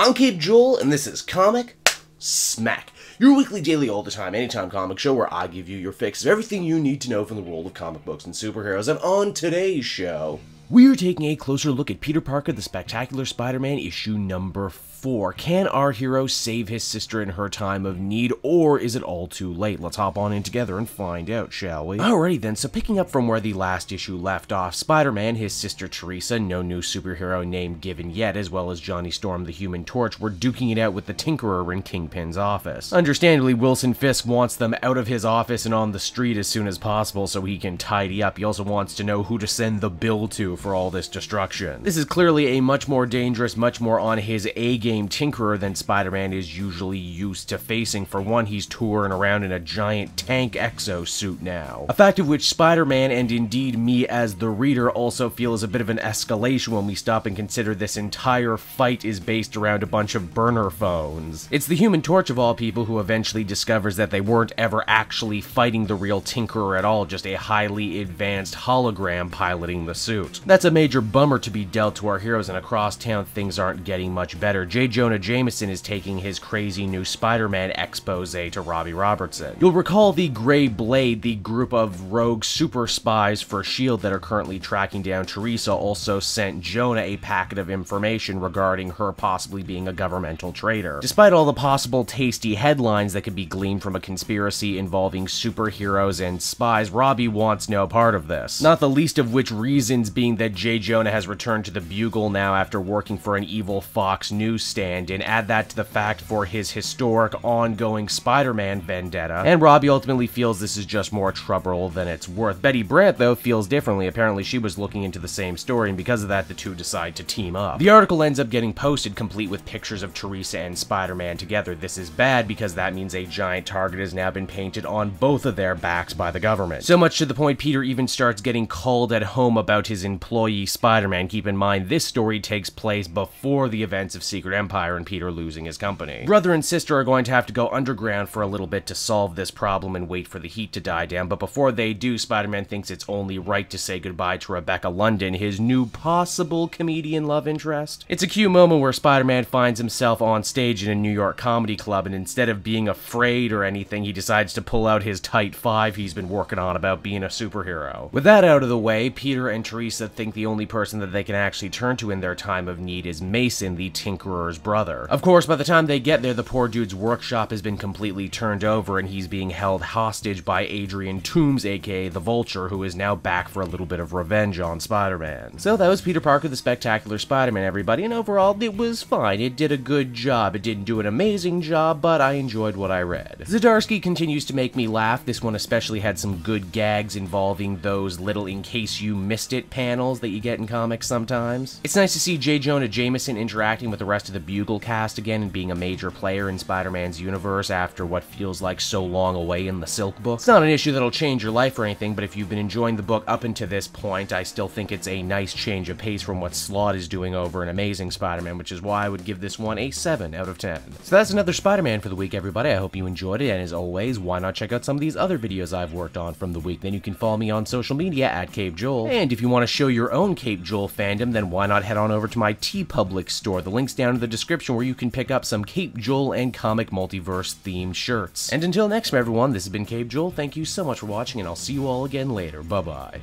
I'm Cape Joel, and this is Comic Smack, your weekly, daily, all the time, anytime comic show where I give you your fix of everything you need to know from the world of comic books and superheroes. And on today's show, we're taking a closer look at Peter Parker, the Spectacular Spider-Man issue number 4. Can our hero save his sister in her time of need, or is it all too late? Let's hop on in together and find out, shall we? Alrighty then, so picking up from where the last issue left off, Spider-Man, his sister Teresa, no new superhero name given yet, as well as Johnny Storm the Human Torch, were duking it out with the Tinkerer in Kingpin's office. Understandably, Wilson Fisk wants them out of his office and on the street as soon as possible so he can tidy up. He also wants to know who to send the bill to for all this destruction. This is clearly a much more dangerous, much more on his A-game Tinkerer than Spider-Man is usually used to facing. For one, he's touring around in a giant tank exosuit now. A fact of which Spider-Man, and indeed me as the reader, also feel is a bit of an escalation when we stop and consider this entire fight is based around a bunch of burner phones. It's the Human Torch of all people who eventually discovers that they weren't ever actually fighting the real Tinkerer at all, just a highly advanced hologram piloting the suit. That's a major bummer to be dealt to our heroes, and across town things aren't getting much better. JONAH JAMESON is taking his crazy new Spider-Man expose to Robbie Robertson. You'll recall the Grey Blade, the group of rogue super spies for S.H.I.E.L.D. that are currently tracking down Teresa, also sent Jonah a packet of information regarding her possibly being a governmental traitor. Despite all the possible tasty headlines that could be gleaned from a conspiracy involving superheroes and spies, Robbie wants no part of this. Not the least of which reasons being that J. Jonah has returned to the Bugle now after working for an evil Fox newsstand, and add that to the fact for his historic ongoing Spider-Man vendetta, and Robbie ultimately feels this is just more trouble than it's worth. Betty Brant, though, feels differently. Apparently she was looking into the same story, and because of that the two decide to team up. The article ends up getting posted complete with pictures of Teresa and Spider-Man together. This is bad because that means a giant target has now been painted on both of their backs by the government. So much to the point Peter even starts getting called at home about his employee Spider-Man. Keep in mind, this story takes place before the events of Secret Empire and Peter losing his company. Brother and sister are going to have to go underground for a little bit to solve this problem and wait for the heat to die down, but before they do, Spider-Man thinks it's only right to say goodbye to Rebecca London, his new possible comedian love interest. It's a cute moment where Spider-Man finds himself on stage in a New York comedy club, and instead of being afraid or anything, he decides to pull out his tight 5 he's been working on about being a superhero. With that out of the way, Peter and Teresa think the only person that they can actually turn to in their time of need is Mason, the Tinkerer's brother. Of course, by the time they get there, the poor dude's workshop has been completely turned over, and he's being held hostage by Adrian Toomes, aka the Vulture, who is now back for a little bit of revenge on Spider-Man. So that was Peter Parker, the Spectacular Spider-Man, everybody, and overall, it was fine. It did a good job. It didn't do an amazing job, but I enjoyed what I read. Zdarsky continues to make me laugh. This one especially had some good gags involving those little in case you missed it panels that you get in comics sometimes. It's nice to see J. Jonah Jameson interacting with the rest of the Bugle cast again and being a major player in Spider-Man's universe after what feels like so long away in the Silk book. It's not an issue that'll change your life or anything, but if you've been enjoying the book up until this point, I still think it's a nice change of pace from what Slott is doing over in Amazing Spider-Man, which is why I would give this one a 7 out of 10. So that's another Spider-Man for the week, everybody. I hope you enjoyed it, and as always, why not check out some of these other videos I've worked on from the week? Then you can follow me on social media at Cape Joel, and if you want to show your own Cape Joel fandom, then why not head on over to my TeePublic store. The link's down in the description where you can pick up some Cape Joel and comic multiverse themed shirts. And until next time, everyone, this has been Cape Joel. Thank you so much for watching, and I'll see you all again later. Bye-bye.